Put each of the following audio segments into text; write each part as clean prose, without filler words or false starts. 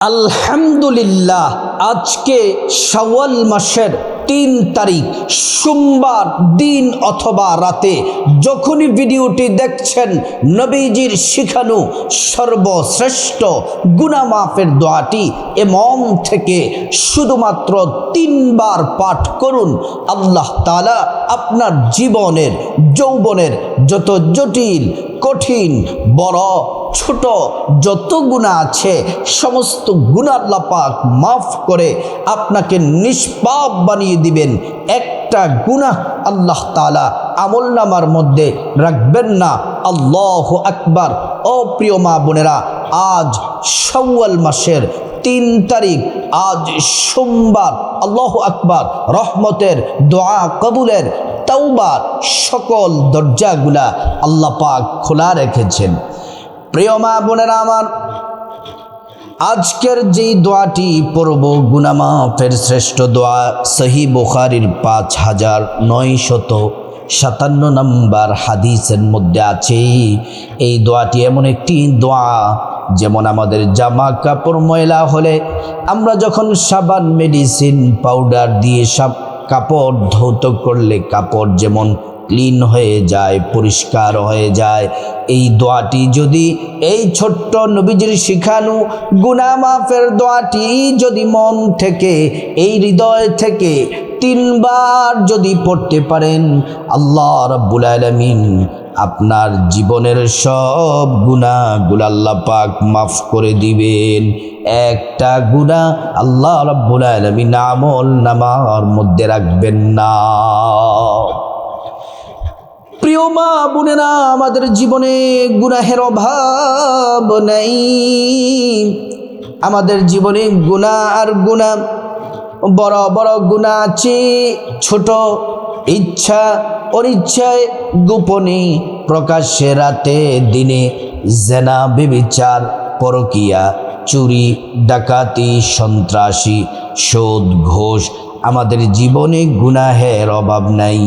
আলহামদুলিল্লাহ, আজকে শাওয়াল মাসের ৩ তারিখ সোমবার দিন অথবা রাতে যখনই ভিডিওটি দেখছেন, নবীজির শিখানো সর্বশ্রেষ্ঠ গুনাহ মাফের দোয়াটি এমন থেকে শুধুমাত্র ৩ বার পাঠ করুন। আল্লাহ তাআলা আপনার জীবনের যৌবনের যত জটিল কঠিন বড় ছোট যত গুনাহ আছে সমস্ত গুনাহ আল্লাহ পাক মাফ করে আপনাকে নিষ্পাপ বানিয়ে দিবেন। একটা গুনাহ আল্লাহ তাআলা আমলনামার মধ্যে রাখবেন না। আল্লাহু আকবার। ও প্রিয় মা বোনেরা, আজ শাওয়াল মাসের ৩ তারিখ, আজ সোমবার। আল্লাহু আকবার। রহমতের দোয়া কবুলের তাওবার সকল দরজাগুলা আল্লাহ পাক খোলা রেখেছেন। প্রিয় মা বোনেরা আমার, আজকের যেই দোয়াটি পড়ব গুনাহ মাফের শ্রেষ্ঠ দোয়া, সহিহ বুখারীর 5957 নম্বর হাদিসের মধ্যে আছে। এই দোয়াটি এমন একটি দোয়া, যেমন আমাদের জামা কাপড় ময়লা হলে আমরা যখন সাবান মেডিসিন পাউডার দিয়ে সব কাপড় ধৌত করলে কাপড় যেমন ক্লিন হয়ে যায়, পরিষ্কার হয়ে যায়, এই দোয়াটি যদি এই ছোট্ট নবীজির শিখানো গুনাহ মাফের দোয়াটি যদি মন থেকে এই হৃদয় থেকে ৩ বার যদি পড়তে পারেন, আল্লাহ রাব্বুল আলামিন আপনার জীবনের সব গুনাহগুলো আল্লাহ পাক মাফ করে দিবেন। একটা গুনাহ আল্লাহ রাব্বুল আলামিন আমলনামার মধ্যে রাখবেন না। প্রিয় মা বোনেরা, আমাদের জীবনে গুনাহের অভাব নাই। আমাদের জীবনে গুনাহ আর গুনাহ, বড় বড় গুনাহ আছে, ছোট ইচ্ছা অনিচ্ছায়, গোপনে প্রকাশ্যে, রাতে দিনে, জেনা ব্যভিচার পরকিয়া চুরি ডাকাতি সন্ত্রাসী সুদ ঘুষ। আমাদের জীবনে গুনাহের অভাব নাই।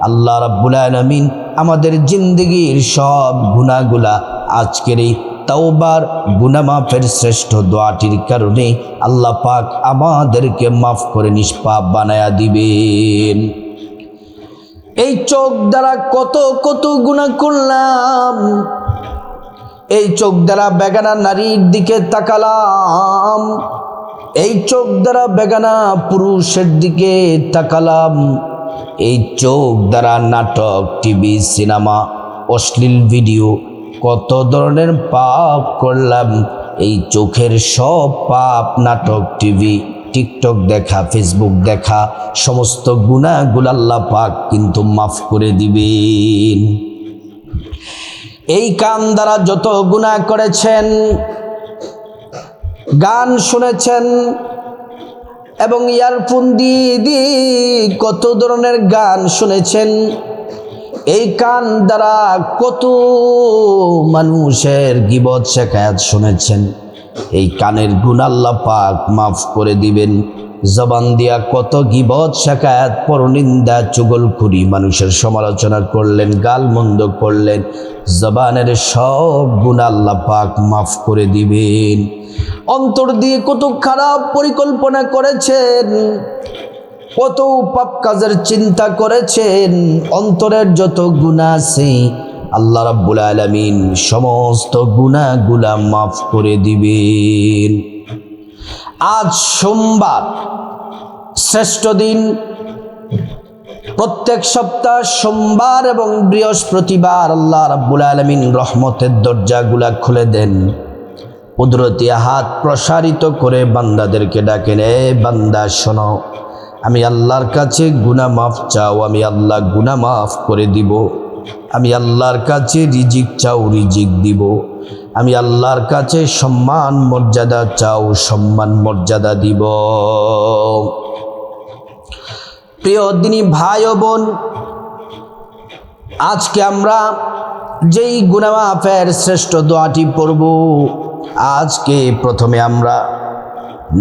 আল্লাহ রাব্বুল আলামিন আমাদের জিন্দগির সব গুনাহগুলা আজকের এই তাওবার গুনাহ মাফের শ্রেষ্ঠ দোয়াটির কারণে আল্লাহ পাক আমাদেরকে মাফ করে নিষ্পাপ বানায়া দিবেন। এই চোখ দ্বারা কত কত গুনাহ করলাম, এই চোখ দ্বারা বেগানা নারীর দিকে তাকালাম, এই চোখ দ্বারা বেগানা পুরুষের দিকে তাকালাম, এই চোখ দ্বারা নাটক, টিভি, সিনেমা, অশ্লীল ভিডিও, কত ধরনের পাপ করলাম। এই চোখের সব পাপ, নাটক, টিভি, টিকটক দেখা, ফেসবুক দেখা, সমস্ত গুনাহগুলো আল্লাহ পাক কিন্তু মাফ করে দিবেন। এই কান দ্বারা যত গুনাহ করেছেন, গান শুনেছেন এবং ইয়ারফোন দিয়ে কত ধরনের গান শুনেছেন, এই কান দ্বারা কত মানুষের গীবত শিকায়াত শুনেছেন, এই কানের গুনাহ আল্লাহ পাক মাফ করে দিবেন। জবান দিয়া কত গীবত শিকায়াত পরনিন্দা চুগলখুরি, মানুষের সমালোচনা করলেন, গালমন্দ করলেন, জবানের সব গুনাহ আল্লাহ পাক মাফ করে দিবেন। অন্তর দিয়ে কত খারাপ পরিকল্পনা করেছেন, কত পাপ কাজের চিন্তা করেছেন, অন্তরের যত গুনাহ আছে আল্লাহ রাব্বুল আলামিন সমস্ত গুনাহগুলা মাফ করে দিবেন। আজ সোমবার, শ্রেষ্ঠ দিন। প্রত্যেক সপ্তাহ সোমবার এবং বৃহস্পতিবার আল্লাহ রাব্বুল আলামিন রহমতের দরজাগুলা খুলে দেন। কুদরতি হাত প্রসারিত করে বান্দাদেরকে ডাকেন, এ বান্দা শোনো, আমি আল্লাহর কাছে গুনাহ মাফ চাও, আমি আল্লাহ গুনাহ মাফ করে দিব। আমি আল্লাহর কাছে রিজিক চাও, রিজিক দিব। আমি আল্লাহর কাছে সম্মান মর্যাদা চাও, সম্মান মর্যাদা দিব। প্রিয় দিনী ভাই ও বোন, আজকে আমরা যেই গুনাহ মাফের শ্রেষ্ঠ দোয়াটি পড়ব, আজকে প্রথমে আমরা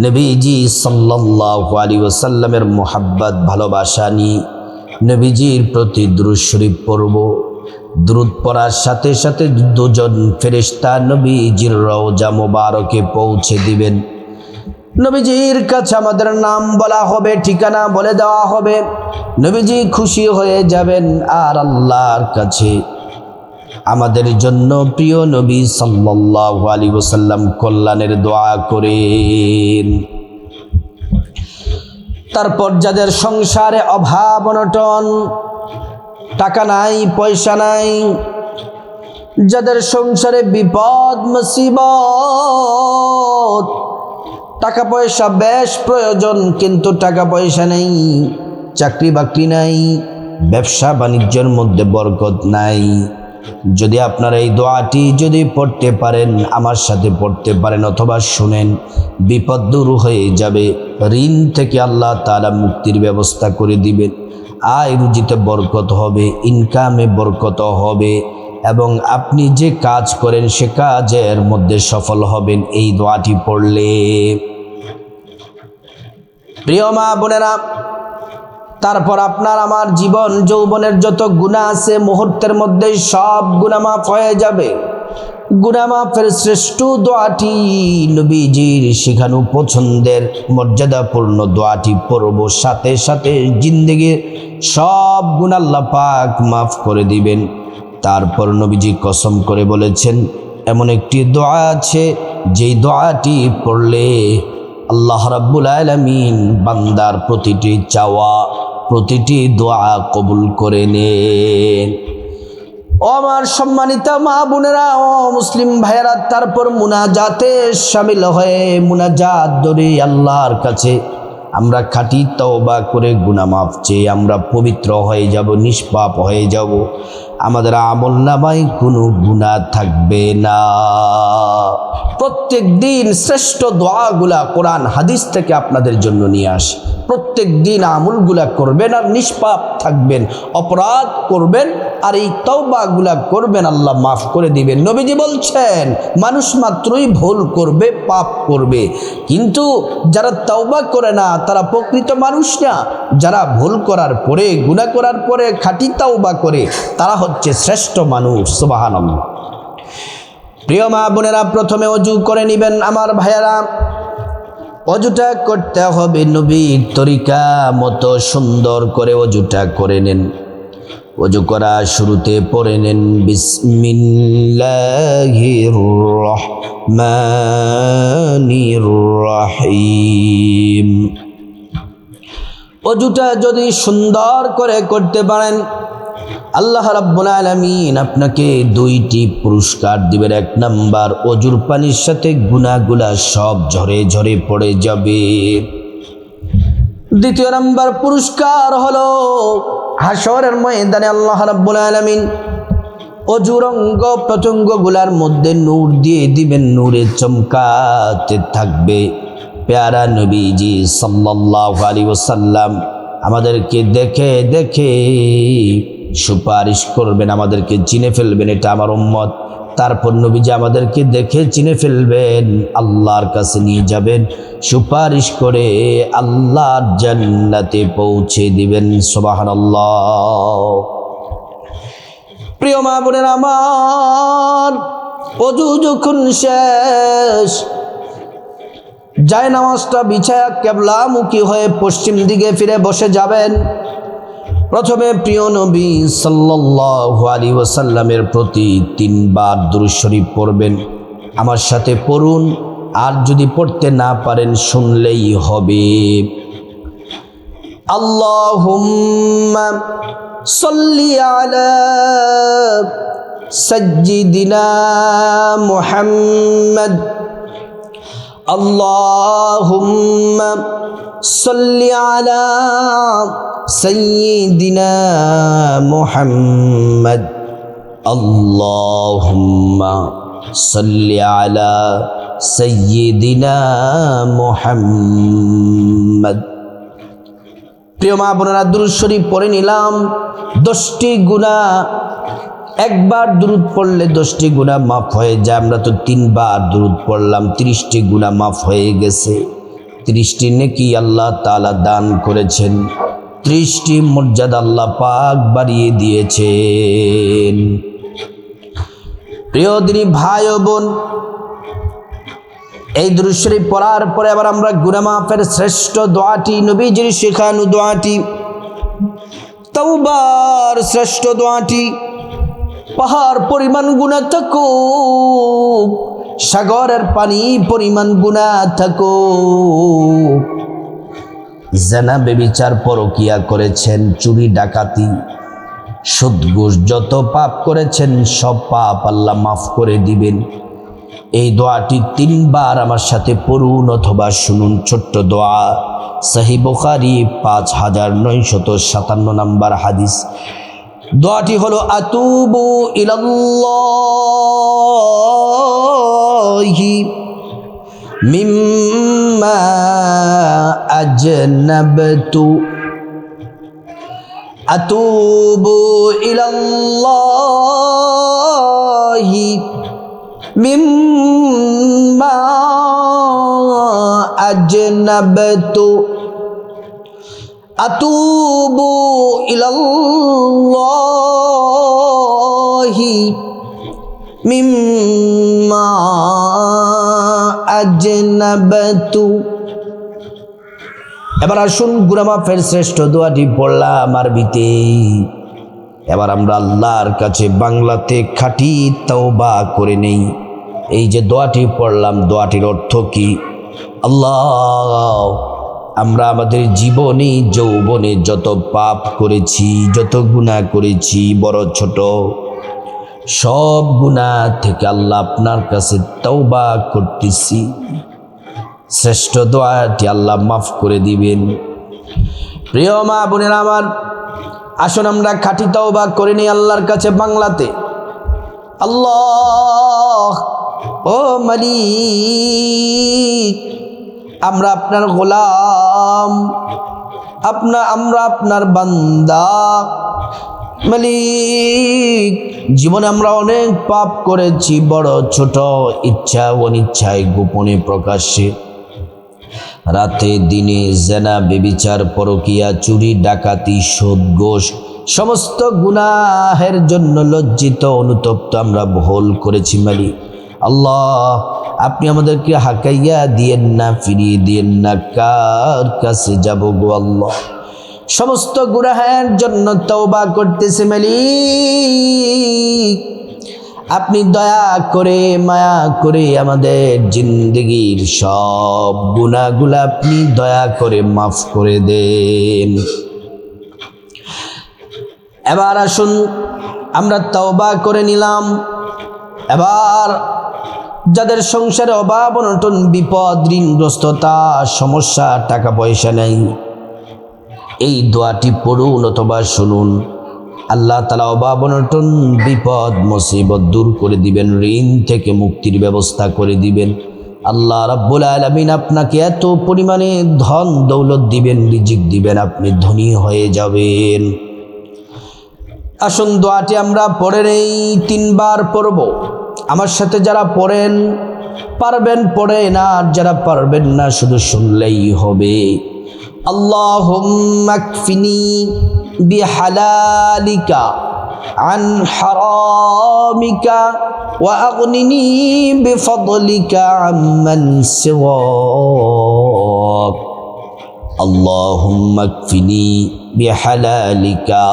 নবীজি সাল্লাল্লাহু আলাইহি ওয়াসাল্লামের মুহাব্বত ভালোবাসা নিয়ে নবীজির প্রতি দুরূদ শরীফ পড়ব। দুরূদ পড়ার সাথে সাথে দুজন ফেরেশতা নবীজির রওজা মোবারকে পৌঁছে দিবেন। নবীজির কাছে আমাদের নাম বলা হবে, ঠিকানা বলে দেওয়া হবে, নবীজি খুশি হয়ে যাবেন। আর আল্লাহর কাছে আমাদের জন্য প্রিয় নবী সাল্লাল্লাহু আলাইহি ওয়াসাল্লাম কল্যাণের দোয়া করেন। তারপর যাদের সংসারে অভাব অনটন, টাকা নাই পয়সা নাই, যাদের সংসারে বিপদ মুসিবত, টাকা পয়সা বেশ প্রয়োজন কিন্তু টাকা পয়সা নেই, চাকরি বাকরি নাই, ব্যবসা বাণিজ্যের মধ্যে বরকত নাই, যদি আপনারা এই দোয়াটি যদি পড়তে পারেন, আমার সাথে পড়তে পারেন অথবা শুনেন, বিপদ দূর হয়ে যাবে, ঋণ থেকে আল্লাহ তাআলা মুক্তির ব্যবস্থা করে দিবেন, আয় রুজিতে বরকত হবে, ইনকামে বরকত হবে এবং আপনি যে কাজ করেন সে কাজের মধ্যে সফল হবেন এই দোয়াটি পড়লে। প্রিয় মা বোনেরা, তারপর আপনার আমার জীবন যৌবনের যত গুনাহ আছে মুহূর্তের মধ্যে সব গুনাহ মাফ হয়ে যাবে। গুনাহ মাফের শ্রেষ্ঠ দোয়াটি নবীজির শেখানো পছন্দের মর্যাদাপূর্ণ দোয়াটি পড়ব, সাথে সাথে জিন্দেগির সব গুনাহ আল্লাহ পাক মাফ করে দিবেন। তারপর নবীজি কসম করে বলেছেন এমন একটি দোয়া আছে যেই দোয়াটি পড়লে আল্লাহ রাব্বুল আলামিন বান্দার প্রতিটি চাওয়া প্রতিটি দোয়া কবুল করে নেন। ও আমার সম্মানিত মা বোনেরা, ও মুসলিম ভাইয়েরা, তারপর মুনাজাতে শামিল হয়ে মুনাজাত ধরে আল্লাহর কাছে আমরা খাঁটি তওবা করে গুনাহ মাফ চেয়ে আমরা পবিত্র হয়ে যাব, নিষ্পাপ হয়ে যাব, আমাদের আমল নামায় কোনো গুনাহ থাকবে না। প্রত্যেক দিন শ্রেষ্ঠ দোয়াগুলা কোরআন হাদিস থেকে আপনাদের জন্য নিয়ে আসে। প্রত্যেক দিন আমলগুলা করবেন আর নিষ্পাপ থাকবেন, অপরাধ করবেন আর এই তওবাগুলা করবেন, আল্লাহ মাফ করে দিবেন। নবীজি বলছেন মানুষ মাত্রই ভুল করবে, পাপ করবে, কিন্তু যারা তওবা করে না তারা প্রকৃত মানুষ না। যারা ভুল করার পরে, গুনাহ করার পরে খাঁটি তওবা করে তারা হচ্ছে শ্রেষ্ঠ মানুষ। সুবহানাল্লাহ। প্রিয় মা বোনেরা, প্রথমে ওযু করে নেবেন আমার ভাইয়েরা। ওযুটা করতে হবে নবীর তরিকা মতো, সুন্দর করে ওযুটা করে নেন। ওযু করা শুরুতে পড়ে নেন বিসমিল্লাহির রহমানির রহিম। ওযুটা যদি সুন্দর করে করতে পারেন আল্লাহ রাব্বুল আলামিন আপনাকে দুইটি পুরস্কার দিবেন। এক নাম্বার, ওযুর পানির সাথে গুনাহগুলা সব ঝরে ঝরে পড়ে যাবে। দ্বিতীয় নাম্বার পুরস্কার হলো হাশরের ময়দানে আল্লাহ রাব্বুল আলামিন ওযুর অঙ্গ প্রত্যঙ্গগুলার মধ্যে নূর দিয়ে দিবেন, নূরে চমকাতে থাকবে। প্যারা নবীজি সাল্লাল্লাহু আলাইহি ওয়াসাল্লাম আমাদেরকে দেখে দেখে সুপারিশ করবেন, আমাদেরকে চিনে ফেলবেন এটা আমার উম্মত। তারপর নবীজি আমাদেরকে দেখে চিনে ফেলবেন, আল্লাহর কাছে নিয়ে যাবেন, সুপারিশ করে আল্লাহর জান্নাতে পৌঁছে দিবেন। সুবহানাল্লাহ। প্রিয় মা বোনেরা আমার, ওযু যখন শেষ, যায় নামাজটা বিছায়া কিবলামুখী হয়ে পশ্চিম দিকে ফিরে বসে যাবেন। প্রথমে প্রিয় নবী সাল্লাল্লাহু আলাইহি ওয়াসাল্লামের প্রতি 3 বার দুরূদ শরীফ পড়বেন। আমার সাথে পড়ুন, আর যদি পড়তে না পারেন শুনলেই হবে। আল্লাহুম্মা সাল্লি আলা সাইয়্যিদিনা মুহাম্মদ। আল্লাহুম্মা সাল্লি আলা সাইয়্যিদিনা মুহাম্মদ। আল্লাহুম্মা সাল্লি আলা সাইয়্যিদিনা মুহাম্মদ। প্রিয় মা বোনেরা, দুরূদ শরীফ পড়ে নিলাম। 10টি গুনাহ, একবার দুরূদ পড়লে 10টি গুনাহ মাফ হয়ে যায়। আমরা তো 3 বার দুরূদ পড়লাম, 30টি গুনাহ মাফ হয়ে গেছে। 30টি নেকি আল্লাহ তাআলা দান করেছেন, 30টি মর্যাদা আল্লাহ পাক বাড়িয়ে দিয়েছেন। প্রিয় দিনী ভাই ও বোন, এই দুরূদ শরীফ পড়ার পরে আবার আমরা গুনাহ মাফের শ্রেষ্ঠ দোয়াটি, নবীজির শেখানো দোয়াটি, তাওবার শ্রেষ্ঠ দোয়াটি, পাহাড় পরিমাণ গুনাহ থাকুক, সাগরের পানি পরিমাণ গুনাহ থাকুক, জিনা ব্যভিচার পরকিয়া করেছেন, চুরি ডাকাতি সুদ ঘুষ যত পাপ করেছেন সব পাপ আল্লাহ মাফ করে দিবেন। এই দোয়াটি 3 বার আমার সাথে পড়ুন অথবা শুনুন। ছোট্ট দোয়া, সহিহ বুখারী 5957 নম্বর হাদিস। দোয়াটি হলো আতুবু ইলাল্লাহি মিম্মা আজনাবতু, আতুবু ইলাল্লাহি মিম্মা আজনাবতু, আতুবু ইলাল্লাহি মিম্মা আজনাবতু। এবার আসুন গুনাহ মাফের শ্রেষ্ঠ দোয়াটি পড়লাম আরবিতে, এবার আমরা আল্লাহর কাছে বাংলাতে খাঁটি তওবা করে নেই। এই যে দোয়াটি পড়লাম, দোয়াটির অর্থ কি? আল্লাহ, আমরা আমাদের জীবনে যৌবনে যত পাপ করেছি, যত গুনাহ করেছি বড় ছোট, সব গুনাহ থেকে আল্লাহ আপনার কাছে তওবা করতেছি। শ্রেষ্ঠ দোয়াটি আল্লাহ মাফ করে দিবেন। প্রিয় মা বোনেরা আমার, আসুন আমরা খাঁটি তওবা করে নিই আল্লাহর কাছে বাংলাতে। আল্লাহ, ও মালিক, আমরা আপনার গোলাম, আমরা আপনার বান্দা। মালিক, জীবনে আমরা অনেক পাপ করেছি, বড় ছোট, ইচ্ছা অনিচ্ছায়, গোপনে প্রকাশ্যে, রাতে দিনে, জিনা ব্যভিচার পরকিয়া চুরি ডাকাতি সুদ ঘুষ সমস্ত গুনাহের জন্য লজ্জিত অনুতপ্ত আমরা ভুল করেছি। মালিক আল্লাহ, আপনি আমাদেরকে হাকাইয়া দিয়েন না, ফিরিয়ে দিয়েন না। কার কাছে যাব গো আল্লাহ? সমস্ত গুনাহের জন্য তওবা করতেছে মালিক। আপনি দয়া করে মায়া করে আমাদের জিন্দেগির সব গুনাহগুলো আপনি দয়া করে মাফ করে দেন। এবার আসুন আমরা তওবা করে নিলাম। এবার যাদের সংসারে অভাব অনটন বিপদ ঋণগ্রস্ততা সমস্যা টাকা পয়সা নেই, এই দোয়াটি পড়ুন অথবা শুনুন। আল্লাহ তাআলা অভাব অনটন বিপদ মুসিবত দূর করে দিবেন, ঋণ থেকে মুক্তির ব্যবস্থা করে দিবেন। আল্লাহ রাব্বুল আলামিন আপনাকে এত পরিমাণে ধন দৌলত দিবেন, রিজিক দিবেন, আপনি ধনী হয়ে যাবেন। আসুন দোয়াটি আমরা পড়ে নেই, 3 বার পড়ব। আমার সাথে যারা পড়েন পারবেন পড়েন, আর যারা পারবেন না শুধু শুনলেই হবে। আল্লাহুম্মা কফিনি বিহালালিকা আন হারামিকা ওয়া আগনিনি বিফদলিকা আম্মান সিওয়াক। আল্লাহুম্মা কফিনি বিহালালিকা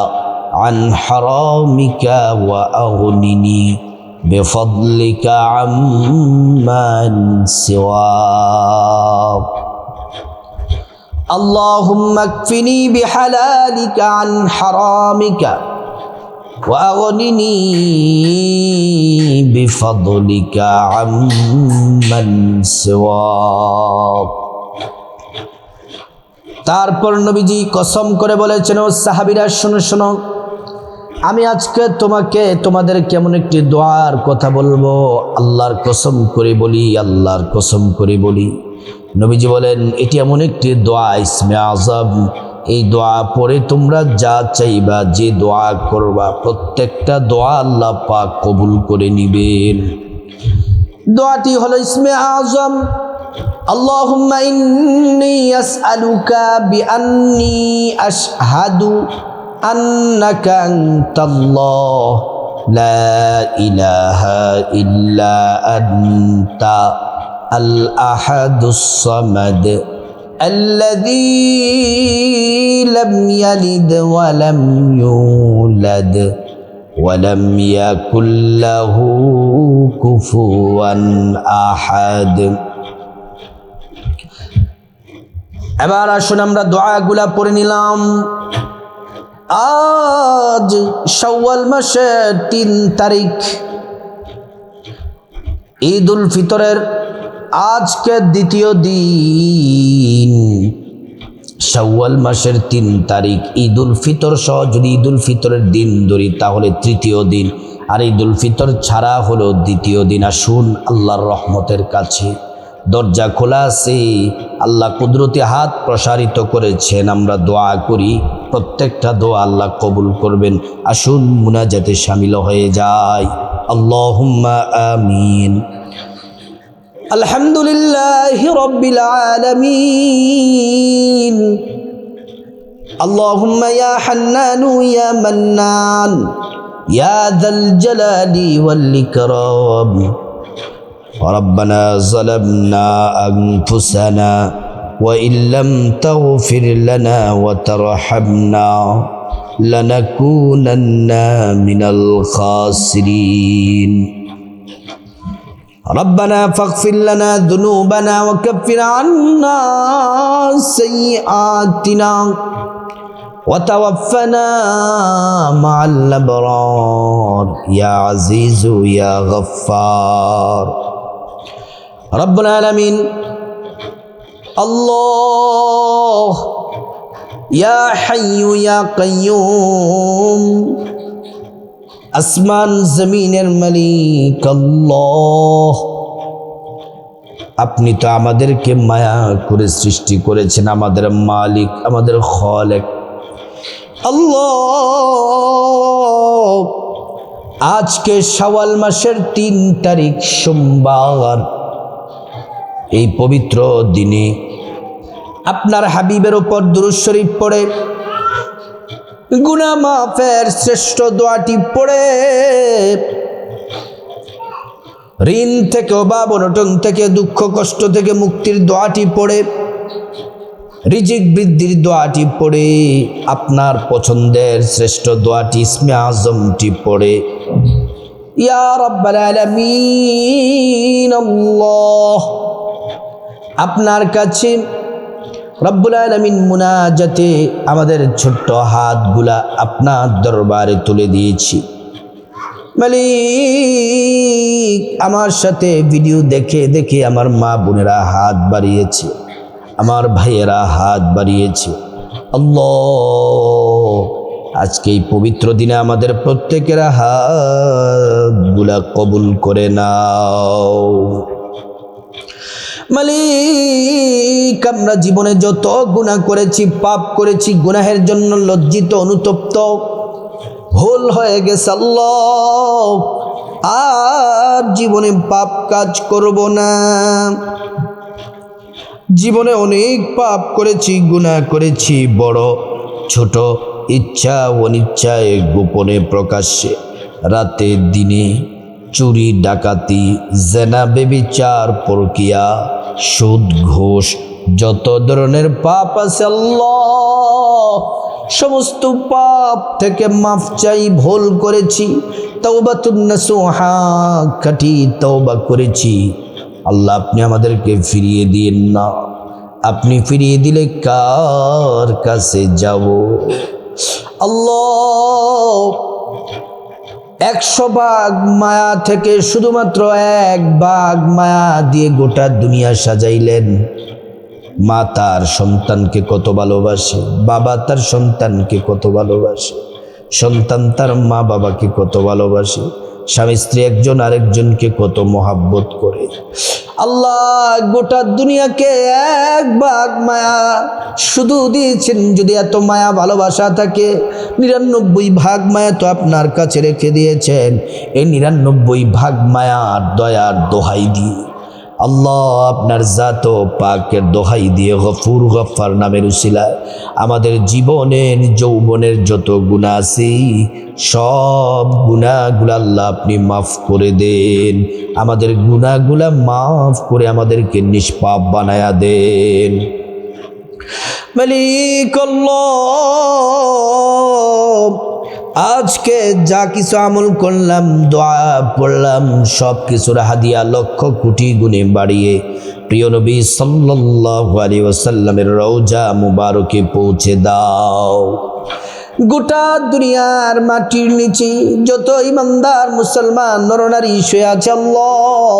আন হারামিকা ওয়া আগনিনি বিফদলিকা আম্মান সিওয়াক। আল্লাহুম্মা কফিনি বিহালালিকা আন হারামিকা ওয়া আগনিনি বিফদলিকা আম্মান সিওয়াক। তারপর নবীজি কসম করে বলেছেন, ও সাহাবীরা শোনো শোনো, আমি আজকে তোমাদের কেমন একটি দোয়ার কথা বলবো। আল্লাহর কসম করে বলি, আল্লাহর কসম করে বলি। নবীজি বলেন, এটি এমন একটি দোয়া, ইসমে আযম। এই দোয়া পড়ে তোমরা যা চাইবা, যে দোয়া করবা, প্রত্যেকটা দোয়া আল্লাহ পাক কবুল করে নিবেন। দোয়াটি হলো ইসমে আযম। আল্লাহুম্মা ইন্নী আসআলুকা বিআন্নী আশহাদু আন্নাকা আনতাল্লাহ লা ইলাহা ইল্লা আনতা আল আহাদুস সামাদ আল্লাযী লাম ইয়ালিদ ওয়া লাম ইউলাদ ওয়া লাম ইয়াকুল লাহু কুফুয়ান আহাদ। এবার আসুন আমরা দোয়াগুলা পড়ে নিলাম। আজ শাওয়াল মাসের 3 তারিখ, ঈদ উল ফিতরের আজকে দ্বিতীয় দিন। শাওয়াল মাসের 3 তারিখ ঈদ উল ফিতর সহ যদি ঈদ উল ফিতরের দিন ধরি তাহলে তৃতীয় দিন, আর ঈদ উল ফিতর ছাড়া হলো দ্বিতীয় দিন। আসুন আল্লাহর রহমতের কাছে, দরজা খোলা আছে, আল্লাহ কুদরতি হাত প্রসারিত করেছেন। আমরা দোয়া করি, প্রত্যেকটা দোয়া আল্লাহ কবুল করবেন। আসুন মুনাজাতে শামিল হয়ে যায়। আল্লাহুম্মা আমিন। আলহামদুলিল্লাহি রাব্বিল আলামিন। আল্লাহুম্মা ইয়া হান্নানু ইয়া মান্নান ইয়া যাল জালালি ওয়াল ইকরাম। ربنا ظلمنا أنفسنا وإن لم تغفر لنا وترحمنا لنكونن من الخاسرين. ربنا فاغفر لنا ذنوبنا وكفر عنا سيئاتنا وتوفنا مع الأبرار يا عزيز يا غفار. رب العالمين الله يا حي يا قيوم আসমান জমিনের মালিক আল্লাহ, আপনি তো আমাদেরকে মায়া করে সৃষ্টি করেছেন, আমাদের মালিক, আমাদের খালেক আল্লাহ। আজকে শাওয়াল মাসের 3 তারিখ সোমবার, এই পবিত্র দিনে আপনার হাবিবের উপর দুরূদ শরীফ পড়ে গুনাহ মাফের শ্রেষ্ঠ দোয়াটি পড়ে, ঋণ থেকে, অভাব অনটন থেকে, দুঃখ কষ্ট থেকে মুক্তির দোয়াটি পড়ে, রিজিক বৃদ্ধির দোয়াটি পড়ে, আপনার পছন্দের শ্রেষ্ঠ দোয়াটি ইসমে আজমটি পড়ে ইয়া রাব্বাল আলামিন আল্লাহ, আপনার কাছে রব্বুল আলামিন মুনাজাতে আমাদের ছোট্ট হাতগুলা আপনার দরবারে তুলে দিয়েছি। মালিক, আমার সাথে ভিডিও দেখে দেখে আমার মা বোনেরা হাত বাড়িয়েছে, আমার ভাইয়েরা হাত বাড়িয়েছে। আল্লাহ, আজকে এই পবিত্র দিনে আমাদের প্রত্যেকের হাতগুলা কবুল করে নাও। মালিক, আমরা জীবনে যত গুনাহ করেছি, পাপ করেছি, গুনাহের জন্য লজ্জিত, অনুতপ্ত, ভুল হয়ে গেছে আল্লাহ, আর জীবনে পাপ কাজ করব না। জীবনে অনেক পাপ করেছি, গুনাহ করেছি, বড় ছোট, ইচ্ছা অনিচ্ছায়, গোপনে প্রকাশ্যে, রাতে দিনে, চুরি ডাকাতি, জেনা বেবিচার, পরকিয়া, সুদ ঘুষ, যত ধরনের পাপ আছে আল্লাহ, সমস্ত পাপ থেকে মাফ চাই। ভুল করেছি, তাওবাতুন নাসুহা, খাঁটি তওবা করেছি আল্লাহ, আপনি আমাদেরকে ফিরিয়ে দিন না। আপনি ফিরিয়ে দিলে কার কাছে যাব আল্লাহ? 100 ভাগ মায়া থেকে শুধুমাত্র 1 ভাগ মায়া দিয়ে গোটা দুনিয়া সাজাইলেন। মা তার সন্তানকে কত ভালোবাসে, বাবা তার সন্তানকে কত ভালোবাসে, সন্তান তার মা বাবাকে কত ভালোবাসে, স্বামী স্ত্রী একজন আরেকজনকে কত মহাব্বত করে। আল্লাহ গোটা দুনিয়াকে 1 ভাগ মায়া শুধু দিয়েছেন। যদি এত মায়া ভালোবাসা থাকে, 99 ভাগ মায়া তো আপনার কাছে রেখে দিয়েছেন। এই 99 ভাগ মায়ার দয়ার দোহাই দিয়ে আল্লাহ আপনার জাত পাকের দোহাই দিয়ে গফুর গফফার নামের উসিলায় আমাদের জীবনের যৌবনের যত গুনাহ আছে সব গুনাহগুলো আল্লাহ আপনি মাফ করে দেন। আমাদের গুনাহগুলো মাফ করে আমাদেরকে নিষ্পাপ বানায়া দেন। মালিক আল্লাহ, আজকে যা কিছু আমল করলাম, দোয়া পড়লাম, সব কিছুর হাদিয়া লক্ষ কোটি গুণে বাড়িয়ে প্রিয় নবী সাল্লাল্লাহু আলাইহি ওয়াসাল্লামের রওজা মুবারকে পৌঁছে দাও। গোটা দুনিয়ার মাটির নিচে যত ইমানদার মুসলমান নরনারী শুয়ে আছে আল্লাহ,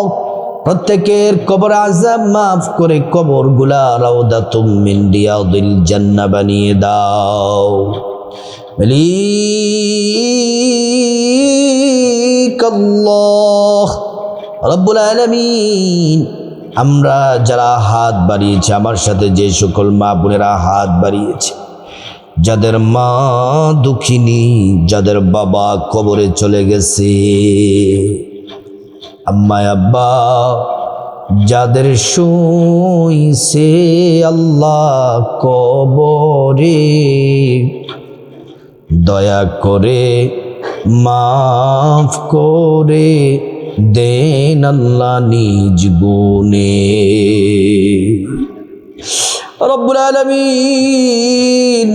প্রত্যেকের কবর আযাব মাফ করে কবরগুলা রাউদাতুম মিন রিয়াদিল জান্নাহ বানিয়ে দাও। মালিক আল্লাহ রব্বুল আলামিন, আমরা যারা হাত বাড়িয়েছি, আমার সাথে যে সকল মা বোনেরা হাত বাড়িয়েছে, যাদের মা দুঃখিনী, যাদের বাবা কবরে চলে গেছে, আম্মা আব্বা যাদের শুইছে আল্লাহ কবরে, দয়া করে মাফ করে দেন আল্লাহ নিজ গুণে। রব্বুল আলামিন,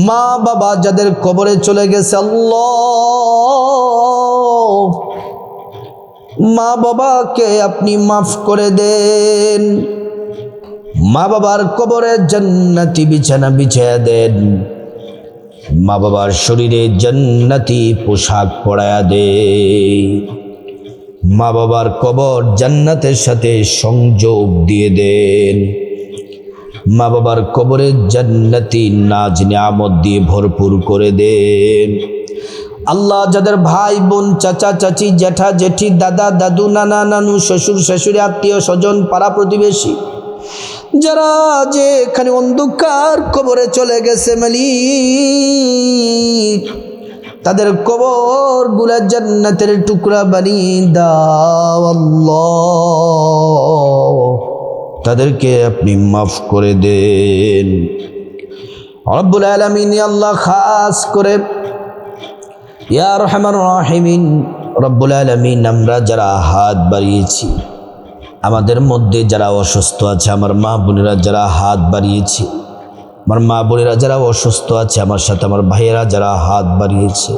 মা বাবা যাদের কবরে চলে গেছে আল্লাহ, মা বাবাকে আপনি মাফ করে দেন। মা বাবার কবরে জান্নাতি বিছানা বিছিয়ে দেন। মা বাবার শরীরে জান্নাতি পোশাক পরায়া দেন। মা বাবার কবর জান্নাতের সাথে সংযোগ দিয়ে দেন। মা বাবার কবরে জান্নাতি নাজ নিয়ামত দিয়ে ভরপুর করে দেন। আল্লাহ, যাদের ভাই বোন, চাচা চাচি, জ্যাঠা জেঠি, দাদা দাদু, নানা নানু, শ্বশুর শাশুড়ি, আত্মীয় স্বজন, পাড়া প্রতিবেশী, যারা যে এখানে অন্ধকার কবরে চলে গেছে মালিক, তাদের কবর গুলা জান্নাতের টুকরা বানিয়ে দাও আল্লাহ, তাদেরকে আপনি মাফ করে দেন। রব্বুল আলামিন, আল্লাহ খাস করে ইয়া রহমান রাহিমিন, রব্বুল আলামিন, আমরা যারা হাত বাড়িয়েছি, আমাদের মধ্যে যারা অসুস্থ আছে, আমার মা বোনেরা যারা হাত বাড়িয়েছে, আমার মা বোনেরা যারা অসুস্থ আছে, আমার সাথে আমার ভাইয়েরা যারা হাত বাড়িয়েছে,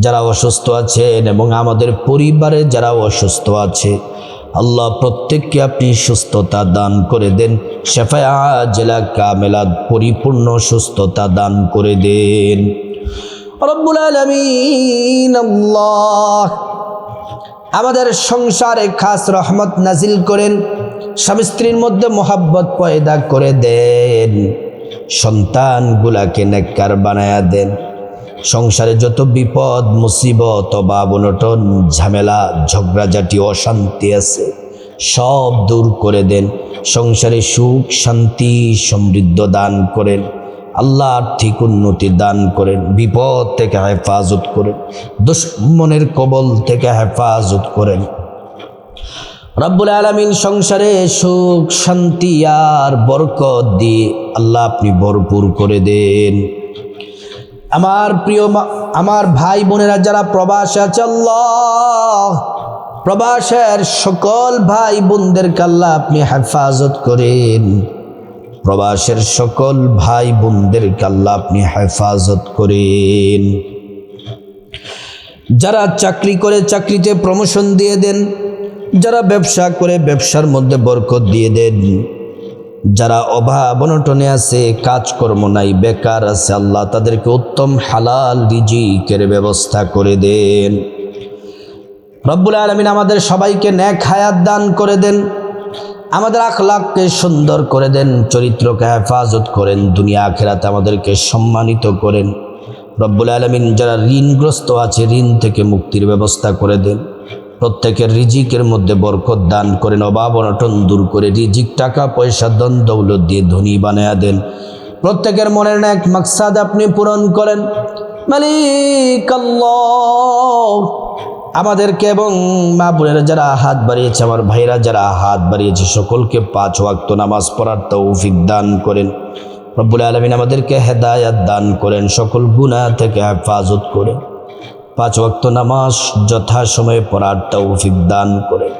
যারা অসুস্থ আছেন এবং আমাদের পরিবারে যারা অসুস্থ আছে, আল্লাহ প্রত্যেককে আপনি সুস্থতা দান করে দেন। শেফায়ে আজেলা কামেলা, পরিপূর্ণ সুস্থতা দান করে দেন। রব্বুল আলামিন, আল্লাহ আমাদের সংসারে খাস রহমত নাজিল করেন। স্বামী স্ত্রীর মধ্যে মোহাব্বত পয়দা করে দেন। সন্তানগুলাকে নেককার বানায়া দেন। সংসারে যত বিপদ মুসিবত অভাব অনটন ঝামেলা ঝগড়াঝাটি অশান্তি আছে সব দূর করে দেন। সংসারে সুখ শান্তি সমৃদ্ধ দান করেন। আল্লাহ আর্থিক উন্নতি দান করেন। বিপদ থেকে হেফাজত করেন। দুশমনের কবল থেকে হেফাজত করেন। রব্বুল আলামিন, সংসারে সুখ শান্তি আর বরকত দিয়ে আল্লাহ আপনি ভরপুর করে দেন। আমার প্রিয় আমার ভাই বোনেরা যারা প্রবাসে আছে, আল্লাহ প্রবাসের সকল ভাই বোনদেরকে আল্লাহ আপনি হেফাজত করেন। প্রবাসের সকল ভাই বোনদেরকে আল্লাহ আপনি হেফাজত করেন। যারা চাকরি করে চাকরিতে প্রমোশন দিয়ে দেন। যারা ব্যবসা করে ব্যবসার মধ্যে বরকত দিয়ে দেন। যারা অভাব অনটনে আছে, কাজকর্ম নাই, বেকার আছে, আল্লাহ তাদেরকে উত্তম হালাল রিজিকের ব্যবস্থা করে দেন। রব্বুল আলামিন, আমাদের সবাইকে নেক হায়াত দান করে দেন। আমাদের আখলাককে সুন্দর করে দেন। চরিত্রকে হেফাজত করেন। দুনিয়া আখিরাতে আমাদেরকে সম্মানিত করেন। রব্বুল আলামিন, যারা ঋণগ্রস্ত আছে ঋণ থেকে মুক্তির ব্যবস্থা করে দেন। প্রত্যেকের রিজিকের মধ্যে বরকত দান করেন। অভাব অনটন দূর করে রিজিক টাকা পয়সা ধন দৌলত দিয়ে ধনী বানায়া দেন। প্রত্যেকের মনের নেক মাকসাদ আপনি পূরণ করেন। মালিক আল্লাহ, আমাদেরকে এবং মা বোনেরা যারা হাত বাড়িয়েছে, আমার ভাইরা যারা হাত বাড়িয়েছে, সকলকে 5 ওয়াক্ত নামাজ পড়ার তৌফিক দান করেন। রব্বুল আলামিন আমাদেরকে হেদায়াত দান করেন, সকল গুনাহ থেকে হেফাজত করেন। 5 ওয়াক্ত নামাজ যথাসময়ে পড়ার তৌফিক দান করেন।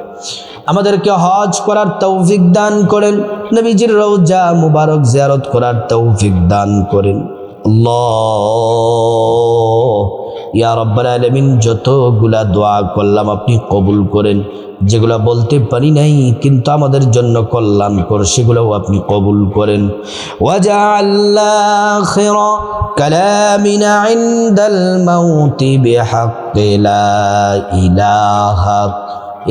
আমাদেরকে হজ করার তৌফিক দান করেন। নবীজির রওজা মুবারক জিয়ারত করার তৌফিক দান করেন। আল্লাহ ইয়া রাব্বাল আলামিন, যতগুলা দোয়া করলাম আপনি কবুল করেন। যেগুলা বলতে পারি নাই কিন্তু আমাদের জন্য কল্যাণকর, সেগুলোও আপনি কবুল করেন। ওয়াজআল আখিরা কালামিনা ইনদাল মাউতি বিহাক্কি লা ইলাহা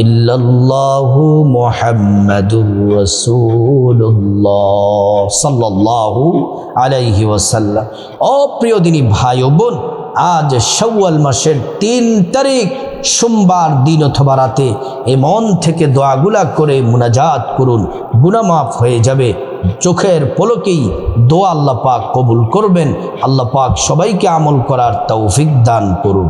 ইল্লাল্লাহু মুহাম্মাদুর রাসূলুল্লাহ সাল্লাল্লাহু আলাইহি ওয়াসাল্লাম। ও প্রিয় দিনী ভাই ও বোন, আজ শাওয়াল মাসের 3 তারিখ সোমবার দিন অথবা রাতে এই মন থেকে দোয়াগুলা করে মুনাজাত করুন, গুনাহ মাফ হয়ে যাবে। চোখের পলকেই দোয়া আল্লাহ পাক কবুল করবেন। আল্লাহ পাক সবাইকে আমল করার তৌফিক দান করুন।